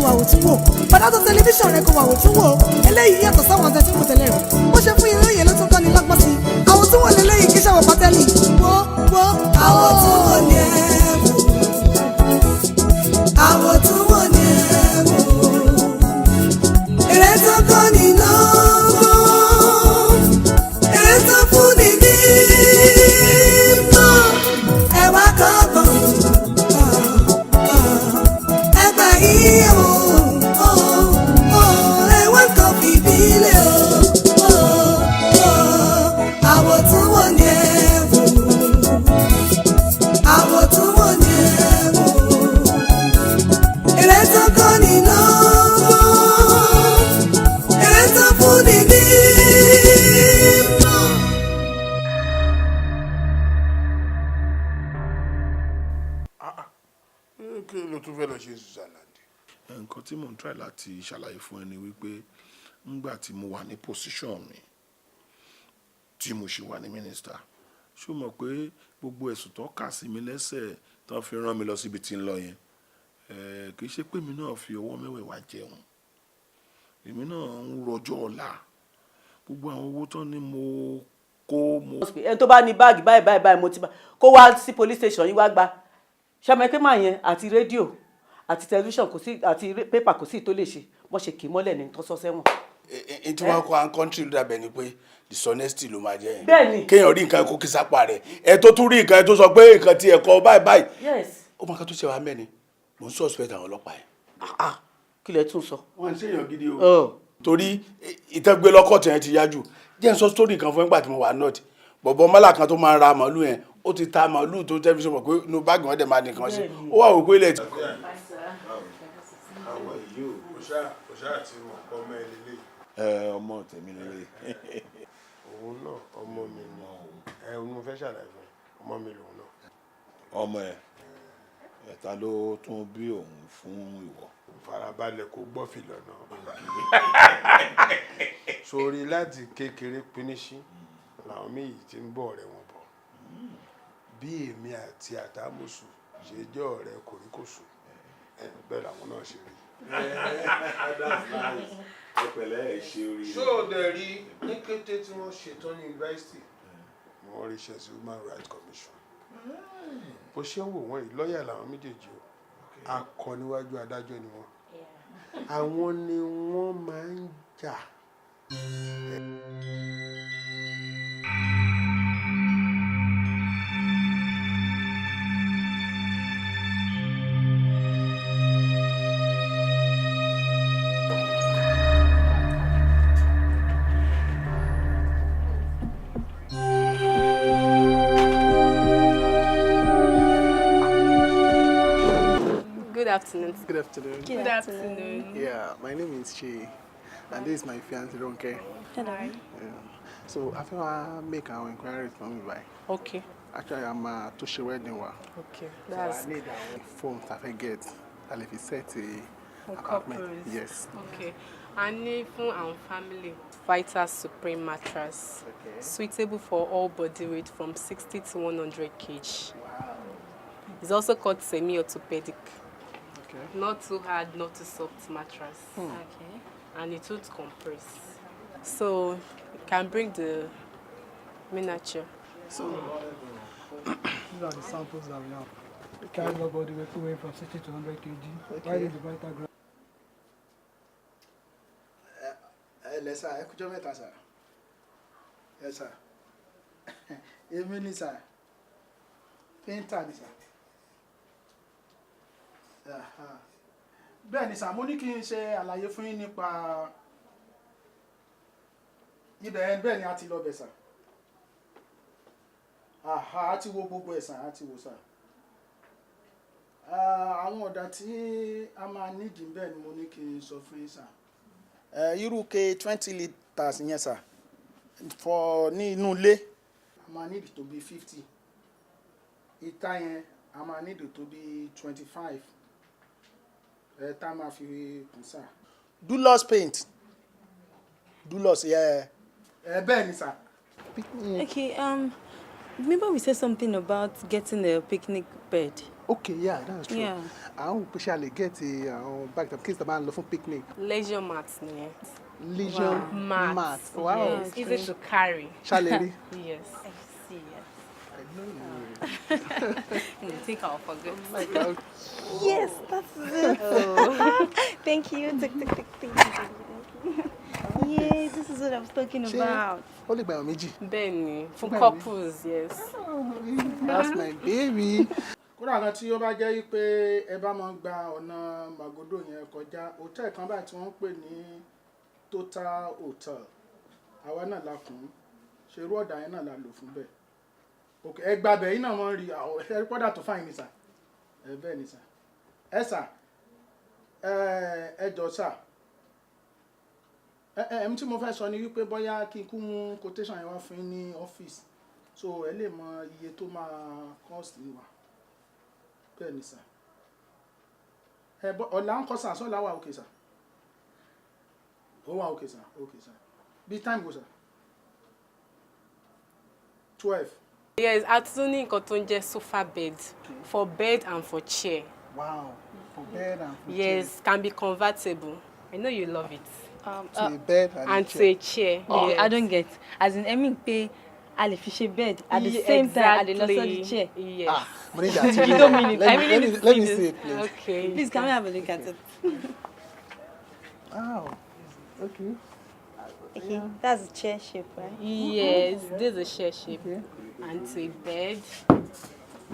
wà wò tún wò padà tó tẹlifíṣàn rẹ kó wà wò tún wò eléyìí yàtọ̀ sáwọn àtẹ tí kò tẹ̀lé rẹ̀ bó ṣe fún ilé yẹn ló tún kọ́ ni lọ́gbọ́n sí àwọn tún wò lélẹ́yìí kí ṣàwọ̀ pátẹ́lì wo àwọn tún wò ní ẹ̀wò àwọn tún wò ní ẹ̀wò èrè tó kọ́ ni lọ́wọ́ èrè tó fún ni ní mọ́ ẹ̀wà kọ́kọ́ ẹgbà yìí ẹ̀wà kọ́ fìdí lé àwọn tún wò ní ẹ̀wò àwọn tún wò ní ẹ̀wò èrè tó kọ́ ni lọ́wọ́ èrè tó fún ni ní mọ́. Kí ló tún fẹ́ lọ ṣe Switzerland? Nǹkan tí mò ń try láti ṣàlàyé fún ẹ ni wípé ńgbà tí mo wà ní position mi tí mo ṣe wà ní minister ṣó mọ̀ pé gbogbo ẹ̀sùn tó kà sí mi lẹ́sẹ̀ tó fi rán mi lọ síbi tí ń lọ yẹn kì í ṣe pé mi náà fi ọwọ́ mẹ́wẹ̀ẹ̀wá jẹun èmi náà ń rọjọ́ ọ̀la gbogbo àwọn owó tán ni mo kó mo. ẹni tó bá ní báàgì báyìí mo ti bá kó wá sí police station yín wá gba ṣàmẹ́pẹ́ máa yẹn àti rédíò àti tẹlifíṣàn kò sí àti pépà kò sí tó lè ṣe wọ́n ṣe kì í mọ́lẹ̀ ní tọ́sọ́ sẹ́wọ̀n. Tí wọ́n kọ́ àwọn kọ́ńtírì ló dàbẹ̀ ni pé dishonesty ló máa jẹ́ yẹn. Bẹ́ẹ̀ni. Kéèyàn rí nǹkan kó kí sápá rẹ̀ ẹ tó tún rí nǹkan ẹ tó sọ pé nǹkan ti ẹ̀kọ́ báyìí. Yes. Ó máa ká tó ṣe wá mẹ́ni mò ń suspect àwọn ọlọ́pàá yẹn. Kí lẹ tún sọ. Wọ́n ń ṣèyàn gidi o. Torí ìtẹ́gbẹ́ lọ́kọ̀tì yẹn ti yájú jẹ́ ń sọ sítórì kan fún ẹgbà tí mo wà north bọ̀bọ̀ mọ́là kan tó máa ń ra màálù yẹn ó ti ta màálù tó tẹ́lifíṣàn mọ̀ pé inú báàgì wọn dẹ̀ máa nìkan sí ó wà wò pé ilẹ̀. Ọmọ tèmi lélẹ̀. Òun náà ọmọ mi ni òun mo fẹ́ ṣàlàyé fún ọmọ mi lòun náà. Ọmọ ẹ̀ta ló tún bí òun fún ìwọ. Farabalẹ̀ kó gbọ́ fìlọ̀ náà. Sórí láti kékeré pínísí làwọn méjì ti ń bọ̀ ọ̀rẹ́ wọn bọ̀ bí èmi àti àtàmùsù ṣe jẹ́ ọ̀rẹ́ kòríkòsùn bẹ́ẹ̀ làwọn náà ṣe rí. Ọpẹlẹ ẹ ṣe orí. ṣó o dẹ̀ rí ní kété tí wọ́n ṣetán ní yunifásitì wọ́n ríṣẹ́ sí Human Rights Commission bó ṣe ń wò wọ́n yìí lọ́ọ̀yà làwọn méjèèjì o akọ níwájú adájọ́ ni wọ́n àwọn ni wọ́n máa ń jà. Good afternoon. Good afternoon. Good afternoon. Yeah, my name is Shay, and this is my fiancée Ronke. Hello. Yeah. So I think I make an inquiry from you by. Okay. Actually, I'm to share wedding wa. Okay. So That's I need a phone that I get. I'll if set a apartment. couples. Yes. Okay. And fún our family, Vita Supreme mattress. Okay. Suitable for all body weight from 60 to 100 kg. Wow. It's also called semi-orthopedic. Okay. Not too hard, not too soft mattress. Okay. And it won't compress. So you can bring the miniature. So These are the samples that we have. We carry your body weight away from 60 to 100 kg. Okay. Why did the Vita grow? let's say, I could you make sir? Yes, sir. Even sir. Painter, sir. Bẹ́ẹ̀ ni sà mo ní kí n ṣe àlàyé fún yín nípa ibẹ̀ bẹ́ẹ̀ ni a ti lọ bẹ̀ sà. A ti wo gbogbo ẹ̀ sà, a ti wo sà. Àwọn ọ̀dà tí a máa nídìí bẹ́ẹ̀ ni mo ní kí n sọ fún yín sà. Irú ke 20 litres yẹn sà for ní inú ilé a máa nídìí tó bí 50. Ìta yẹn a máa nídìí tó bí 25. Tá a máa fi kùn sà. Dulos paint. Dulos, yeah. Bẹ́ẹ̀ ni sà. Okay, Remember we said something about getting a picnic bed? Okay, yeah, that's true. Yeah. I want to get a bag of kids to buy for picnic. Leisure mats, yeah. Leisure Mats. Wow. Yes, easy to carry. Chaleri. Yes. I see, yes. I know you. I think I'll forget. Like that. Yes, that's it. Oh. Thank you. Thank you. Yeah, this is what I was talking about. Only by Omiji. Benny, for couples, yes. That's my baby. kódà kan tí ó bá jẹ́ pé ẹ bá máa gba ọ̀nà Màgódò yẹn kọjá hòtẹ́ẹ̀lì kan báyìí tí wọ́n ń pè ní Total Hotel àwa náà la kùn ṣe irú ọ̀dà yẹn náà la lò fún bẹ́ẹ̀ òkè ẹ gba bẹ̀ yín náà wọ́n rí ẹ kọ́dà tó fáyín ní sà ẹ bẹ́ẹ̀ ní sà ẹ sà ẹ jọ sà ẹ̀m tí mo fẹ́ sọ ni wípé bóyá kí n kú mú quotation yẹn wá fún yín ní ọ́fíìsì so ẹ lè mọ iye tó máa cost wa bẹ́ẹ̀ ni sà ọ̀la ń kọ́ sà sọ́la wà òkè sà ó wà òkè sà bí time go sà 12. Yes, àtúní nǹkan tó ń jẹ́ sofa bed for bed and for chair. Wow, for bed and for Yes, can be convertible. I know you love it. to a bed And to a chair. Oh, Yes. I don't get. As in, I mean, pay a fish bed at the same time at the nursery chair. Yes. Ah, Marinda, You don't mean it. I let mean me it. see it, please. Okay. Please, can we have a look at it? Wow. Okay. Okay, that's a chair shape, right? Yes, this is a chair shape. Okay. And to a bed.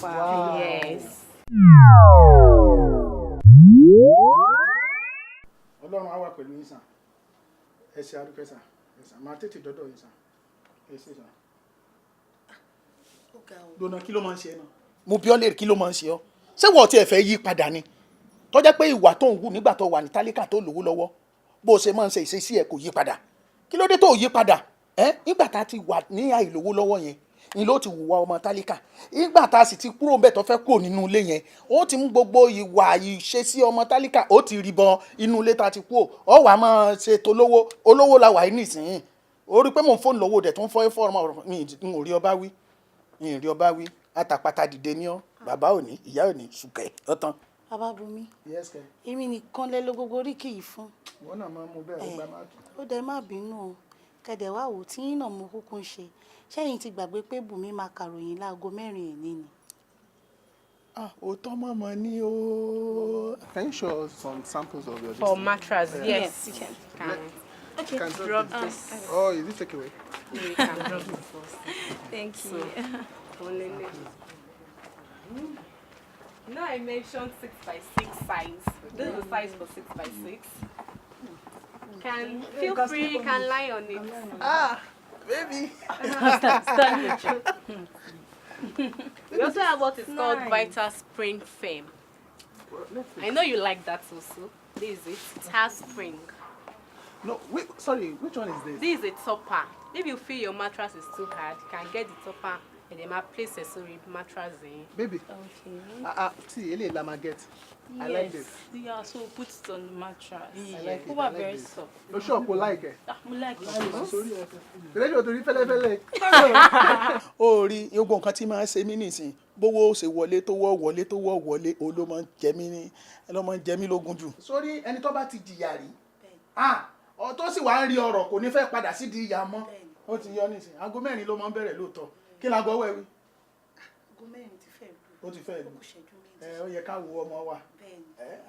Wow. Yes. Ọlọ́run á wà pẹ̀lú yín sà ẹ ṣe àdúpẹ́ sà ẹ sà máa tètè dọ́dọ̀ yín sà ẹ ṣe sà. lónà kí ló máa ń ṣe náà. mo bí ọ léèrè kí ló máa ń ṣe ọ ṣé wọ́n tiẹ̀ fẹ́ yí padà ni tó jẹ́ pé ìwà tó ń hù nígbà tó wà ní tálíkà tó lówó lọ́wọ́ bó o ṣe máa ń ṣe ìṣesí ẹ̀ kò yí padà kí ló dé tó yí padà nígbà tá a ti wà ní àìlówó lọ́wọ́ yẹn ni ló ti hùwà ọmọ tálíkà nígbà tá a sì ti kúrò ńbẹ̀ tó fẹ́ kúrò nínú ilé yẹn ó ti mú gbogbo ìwà ìṣesí ọmọ tálíkà ó ti rí bọ inú ilé tá a ti kúrò ọ wàá máa ṣe tolówó olówó la wà ní ìsìn ó rí pé mò ń fóònù lọ́wọ́ dẹ̀ tó ń fọ́ ọmọ mi ò rí ọba wí mi ò rí ọba wí àtàpàtà dìde ní ọ bàbá òní ìyá òní ṣùkẹ́ ọ̀tán. Bababumi, yes kẹ. èmi nìkan lẹ ló gbogbo oríkì yìí fún. wọn náà máa mú bẹ́ẹ̀ ó gbá máàkì. Ó dẹ má bínú o kẹdẹ wá wò tí yín náà mo kúkú ń ṣe ṣẹ́yìn ti gbàgbé pé Bùnmi máa kàròyìn láago 4 èní ni. òótọ́ mọ̀mọ́ ni o. Can you show us some samples of your For this mattress, yes. Yes, you can. Can Can drop this. Oh, is it takeaway? You can drop it first. Thank you. You know I mentioned 6x6 size. This is the size for 6x6. Can feel free, you can lie on it. baby. We also have what is called Vital Spring Frame. I know you like that also. This is it. It has spring. No, wait, sorry, which one is this? This is a topper. If you feel your mattress is too hard, you can get the topper and then place a mattress in. Baby. Okay. See, Ele Lama get. I like this. Yeah, so put it on the mattress. I like it. Who I are like very this. soft. No sure, I like it. I like it. Sorry, Rejo to fẹ́lẹ́fẹ́lẹ́. ó rí gbogbo nǹkan tí máa ń ṣe mí nìsín bówó ṣe wọlé tó wọ́ wọlé òun ló máa ń jẹ mí lógún jù. sórí ẹni tó bá ti jìyà rí tó sì wá ń rí ọ̀rọ̀ kò ní fẹ́ padà sí di ìyà mọ́ ó ti yọ nìsín aago 4 ló máa ń bẹ̀rẹ̀ lóòótọ́ kí ni aago ọwọ́ ẹ wí. Aago 4 ti fẹ́ lù. ó ti fẹ́ lù. Ó kù ìṣẹ́jú méjì. ó yẹ ká wo ọmọ wa Bẹ́ẹ̀ni.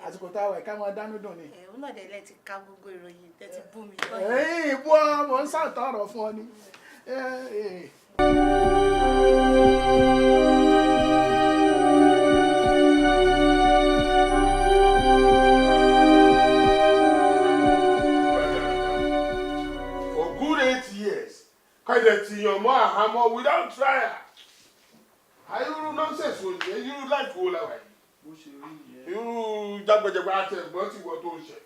àsìkò táwa ẹ̀ ká máa dánú dùn ni. Ó náà dẹ̀ lẹ́ ti ká gbogbo ìròyìn tẹ́ ti bú mi. ìbú ọmọ ń sàtọ̀rọ̀ fún ọ ni. For good 8 years, kọ́dẹ̀ ti yàn mọ́ àhámọ́ without trial. Ayúrú nonsense wo ni irú life wo la wà yìí? Irú jágbẹ́jẹgbẹ́ àti ẹ̀gbọ́n tí wọ́n tó ń ṣẹ̀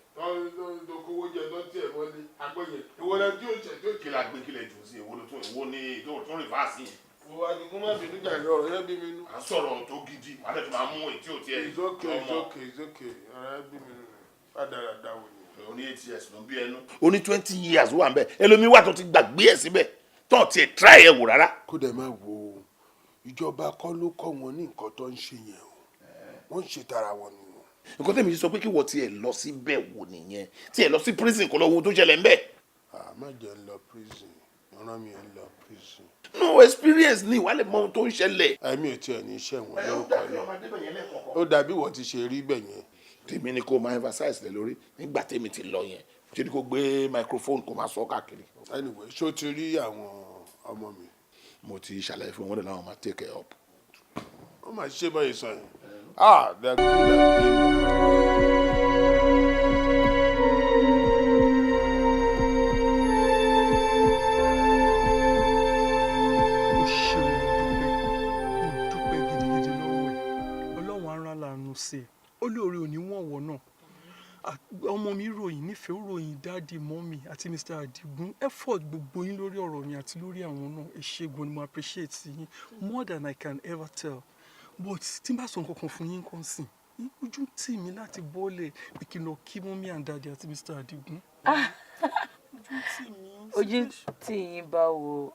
tó kówó jẹ tó tiẹ̀ wọlé agbẹ́yẹ. Ìwọlẹ̀ tí ó ṣẹ̀ tí ó kí la gbé kílẹ̀ jù sí èwo ló tún èwo ní tó tún rìfáàsì yìí. wo adigun má bínú jàre ọ̀rọ̀ yẹn bí mi nú. à ń sọ̀rọ̀ tó gidi wà á lè tún máa mú ètí òtí ẹ̀ It's okay, ọ̀rọ̀ yẹn bí mi nú. Rádaràda wò ni. o ní 8 years ló ń bí ẹnu. o ní 20 years wà ń bẹ ẹlòmíín wà tó ti gbàgbé ẹ̀ síbẹ̀ tó ti try ẹ̀ wò rárá. Kó dẹ̀ máa wo ìjọba kọ́ ló kọ́ wọn ní nǹkan tó ń ṣe yẹn o wọ́n ń ṣe tara wọn ni o. nǹkan tẹ́mi ti sọ pé kí wọ́n tiẹ̀ lọ síbẹ̀ wò nìyẹn tiẹ̀ lọ sí prison kó lọ wo ohun tó ṣẹlẹ̀ ń bẹ̀. má jẹ́ ń lọ prison ọ̀ràn mi ò ń lọ prison. no experience ni wàá lè mọ ohun tó ń ṣẹlẹ̀. ẹ̀mí ò tiẹ̀ ní iṣẹ́ wọn lórúkọ náà ó dàbí wọ́n ti ṣe rí bẹ̀ yẹn. tèmi ni kò máa emphasize lé lórí nígbà tèmi ti lọ yẹn ṣé ni kò gbé microphone kò máa sọ káàkiri. anyway ṣó ti rí àwọn ọmọ mi. mo ti ṣàlàyé fún wọn lẹ́nu àwọn máa take care up. wọ́n máa ṣe báyìí sọ yẹn. They're good at being olóore ò ní wọ́n wọ̀ náà ọmọ mi ròyìn nífẹ̀ẹ́ ròyìn dáàdi mọ́mì àti Mr. Adigun effort gbogbo yín lórí ọ̀rọ̀ mi àti lórí àwọn náà ẹ ṣé gan ni mo appreciate yín more than I can ever tell but tí n bá sọ nǹkan kan fún yín kan sìn ojú tì mí láti bọ́ọ̀lẹ̀ pé kí n lọ kí mọ́mì and dáàdi àti Mr. Adigun. ojú tì mí. ojú tì yín bá wo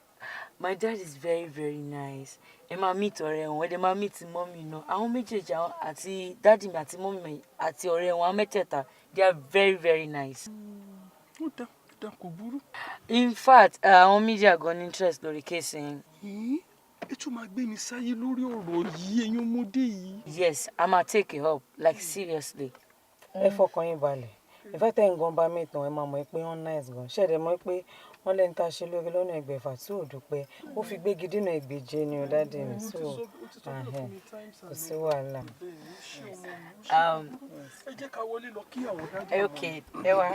my dad is very very nice ẹ máa meet ọ̀rẹ́ wọn ẹ dẹ̀ máa meet mọ́mì náà àwọn méjèèjì àti dáàdì mi àti mọ́mì àti ọ̀rẹ́ wọn mẹ́tẹ̀ẹ̀ta they are very very nice. ó dá kò burú. in fact àwọn media gan ní interest lórí kéèsì yẹn. ẹ tún máa gbé mi sáyé lórí ọ̀rọ̀ yìí ẹ̀yin ọmọdé yìí. yes I ma take it up like seriously. ẹ fọkàn yín balẹ̀ ìfẹ́ tẹ̀ ń gan bá mi tàn ẹ máa mọ̀ pé wọ́n nice gan ṣẹ̀dẹ̀ mọ̀ pé wọ́n lẹ́ni tá a ṣe lórí lọ́nà ẹgbẹ̀fà tí ò dúpẹ́ ó fi gbégi dínà ẹgbẹ̀je ni ó dáadé mi so kò sí wàhálà. ẹ jẹ́ ká wọlé lọ kí àwọn dáadé. okay ẹ wá.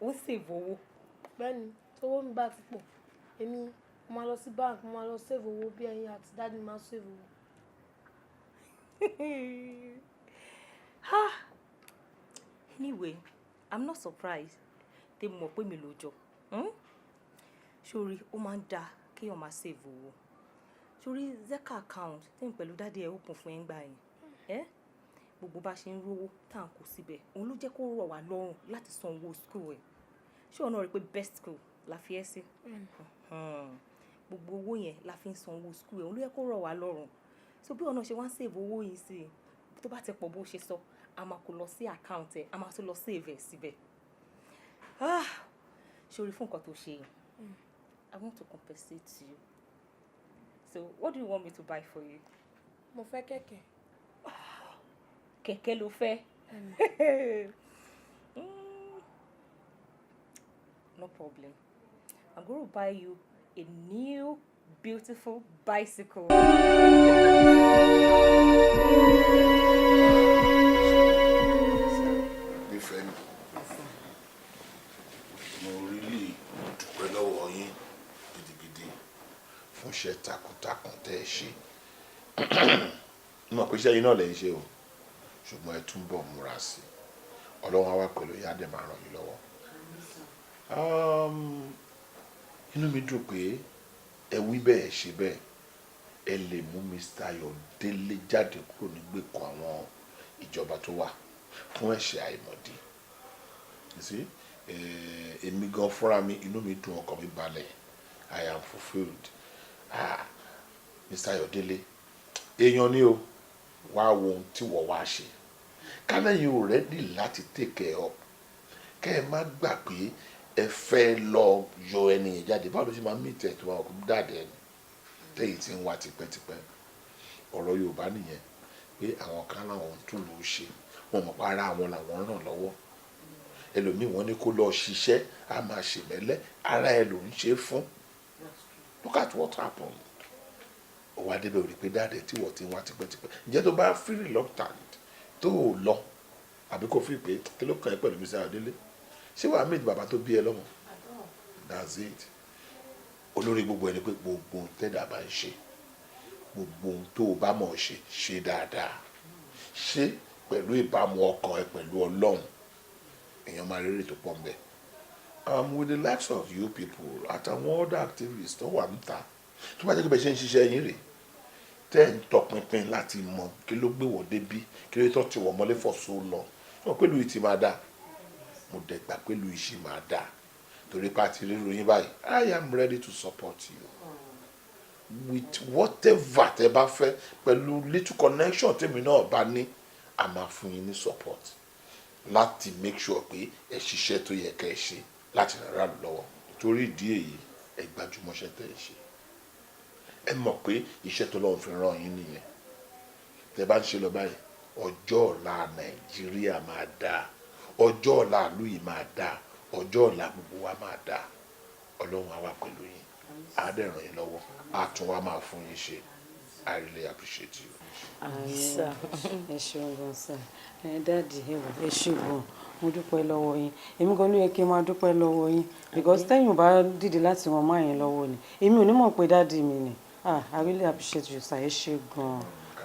ó save owó. bẹ́ẹ̀ni tówó mi bá ti pọ̀ èmi mo máa lọ sí bank mo máa lọ save owó bí ẹ̀yin àti dáàdi máa save owó. Anyway, I'm not surprised tẹ́ mọ̀ pé mi ló jọ. Sórí ó máa ń da kéèyàn máa save owó. Sórí Zeka account tẹ́mi pẹ̀lú dáàdi ẹ̀ open fún ẹ̀ ń gbà yẹn. Gbogbo bá ṣe ń rówó tá à ń kó síbẹ̀ òun ló jẹ́ kó rọ̀ wá lọ́rùn láti san owó school ẹ̀ ṣé ọ̀nà rẹ̀ pé best school la fi ẹ́ sí gbogbo owó yẹn la fi ń san owó school ẹ̀ òun ló jẹ́ kó rọ̀ wá lọ́rùn so bí ọ̀nà ṣe wá ń save owó yìí sí tó bá ti pọ̀ bó ṣe sọ a máa kó lọ sí account ẹ̀ a máa tún lọ save ẹ̀ síbẹ̀ ṣorí fún nǹkan tó ṣe yìí I want to compensate you so what do you want me to buy for you? mo fẹ́ kẹ̀kẹ́. Kẹ̀kẹ́ ló fẹ́. No problem. I'm going to buy you a new beautiful bicycle. Nífẹ̀ẹ́ mi, mo really dúpẹ́ lọ́wọ́ yín gidigidi fún iṣẹ́ takuntakun tẹ́ ẹ ṣe. Mo mọ̀ pé iṣẹ́ yín náà lè ń ṣe o. Ṣùgbọ́n ẹ túnbọ̀ múra sí i Ọlọ́run á wà pẹ̀lú yín á dẹ̀ máa ràn yín lọ́wọ́. Inú mi dùn pé ẹ wí bẹ́ẹ̀ ṣe bẹ́ẹ̀ ẹ lè mú Mr. Ayọ̀délé jáde kúrò nígbèkùn àwọn ìjọba tó wà fún ẹ̀ṣẹ̀ àìmọ̀dí. Èmi gan fúnra mi inú mi dùn ọkàn mi balẹ̀ I am fulfilled. Mr. Ayọ̀délé èèyàn ni o wá wo ohun tí wọ́n wá ṣe kálẹ̀yìn ò rẹ́dì láti take care up kẹ́ ẹ má gbà pé ẹ fẹ́ lọ yọ ẹni yẹn jáde báwo ló ṣe máa mí tẹ̀ tó máa kó dáadé ẹni tẹ́yìn tí ń wá tipẹ́tipẹ́ ọ̀rọ̀ Yorùbá nìyẹn pé àwọn kan láwọn tún lò ó ṣe wọn mọ̀ pé ara àwọn làwọn ràn lọ́wọ́ ẹlòmíì wọn ní kó lọ ṣiṣẹ́ á máa ṣèmẹ́lẹ́ ara ẹ ló ń ṣe fún look at what happened ó wá débẹ̀ ò rí pé dáadé tí wọ́n ti wá tipẹ́tipẹ́ ǹjẹ́ tó bá feel reluctant tó o lọ àbí kò fi pé kí ló kàn ẹ́ pẹ̀lú Mr. Adélé ṣé wàá méjì bàbá tó bí ẹ lọ́mọ that's it olórí gbogbo ẹni pé gbogbo ohun tẹ́dà bá ń ṣe gbogbo ohun tó o bá mọ̀ ṣe ṣe dáadáa ṣe pẹ̀lú ìbámu ọkàn ẹ pẹ̀lú Ọlọ́run èèyàn máa rere tó pọ̀ mbẹ́ with the likes of you people àtàwọn other activists tó wà níta tó bá jẹ́ pé bẹ́ẹ̀ ṣe ń ṣiṣẹ́ yín rè tẹ́ ń tọpinpin láti mọ kí ló gbé wọ́n débí kí ló tọ́ ti wọ́n mọ́lé for so long wọn pẹ̀lú ìtì máa dáa mo dẹ̀ gbà pẹ̀lú ìṣì máa dáa torí pa ti rí ròyìn báyìí I am ready to support you with whatever tẹ́ bá fẹ́ pẹ̀lú little connection tèmi náà bá ní a máa fún yín ní support láti make sure pé ẹ ṣiṣẹ́ tó yẹ ká ẹ ṣe láti ràn án lọ́wọ́ torí ìdí èyí ẹ gbajúmọ̀ṣẹ́ tẹ́ ẹ ṣe ẹ mọ̀ pé iṣẹ́ tó lọ́wọ́ fi ràn yín nìyẹn tẹ́ bá ń ṣe lọ báyìí ọjọ́ ọ̀la Nàìjíríà máa dáa ọjọ́ ọ̀la ìlú yìí máa dáa ọjọ́ ọ̀la gbogbo wa máa dáa Ọlọ́run á wà pẹ̀lú yín á dẹ̀ ràn yín lọ́wọ́ á tún wá máa fún yín ṣe I really appreciate you. sà ẹ ṣeun gan sà dáàdì ẹ ṣe gan mo dúpẹ́ lọ́wọ́ yín èmi gan ló yẹ kí n máa dúpẹ́ lọ́wọ́ yín because tẹ́yìn ò bá dìde láti wọn máa yẹn lọ́wọ́ ni èmi ò ní mọ̀ pé dáàdì mi ni I really appreciate you sà ẹ ṣe gan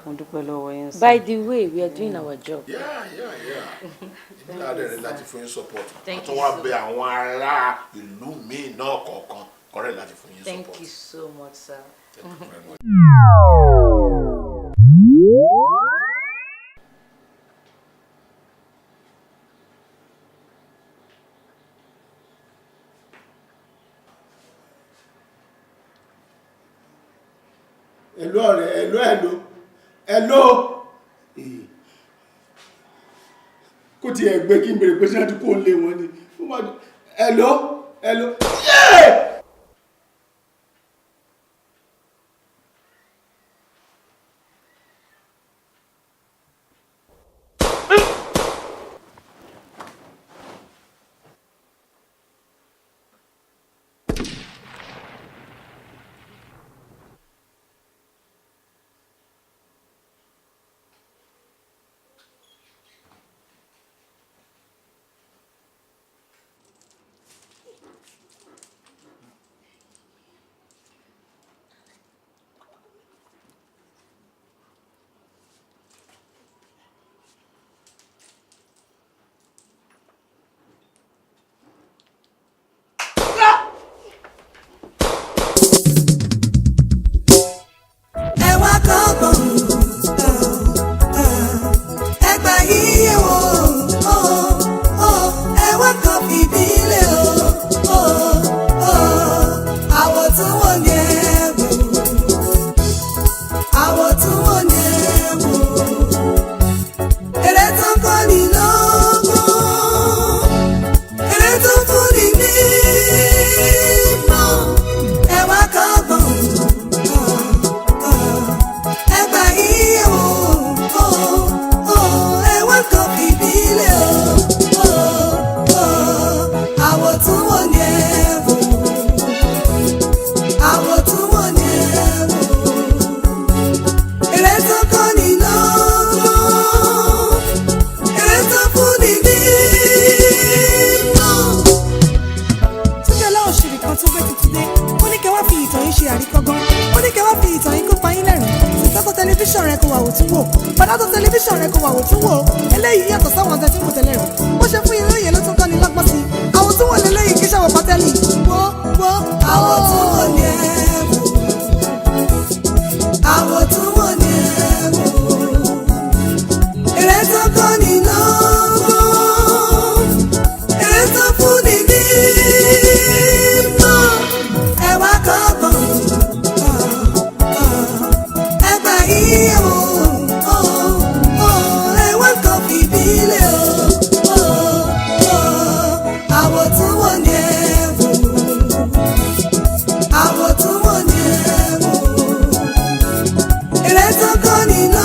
mo dúpẹ́ lọ́wọ́ yín sà. By the way, we are doing our job. ìdílé rẹ̀ láti fún yín support àti wọ́n bẹ àwọn ará ìlú míì náà kọ̀ọ̀kan kọ́rẹ́ láti fún yín support. Thank you so much, sir. Thank you very much. Hello ọ̀rẹ́ hello kò tiẹ̀ gbé kí n bèrè pé ṣé àti kò lé wọn ni hello yeah! tẹlifíṣàn rẹ kò wà wò tún wò eléyìí yàtọ̀ sáwọn ọ̀tẹ̀ tí kò tẹ̀lé rẹ̀ bó ṣe fún yín lóye ló tún kọ́ ni lọ́gbọ́n sí àwọn tí wọ́n lé lẹ́yìn kí ṣàwọ̀ pátẹ́lì wo àwọn tí wọ́n ní ẹ̀wò àwọn tí wọ́n ní ẹ̀wò èrè tó kọ́ ni lọ́gbọ́n èrè tó fún ni ní mọ́ ẹ̀wà kọ́gbọ̀n ẹgbà yíyẹ o. kọ́ nínú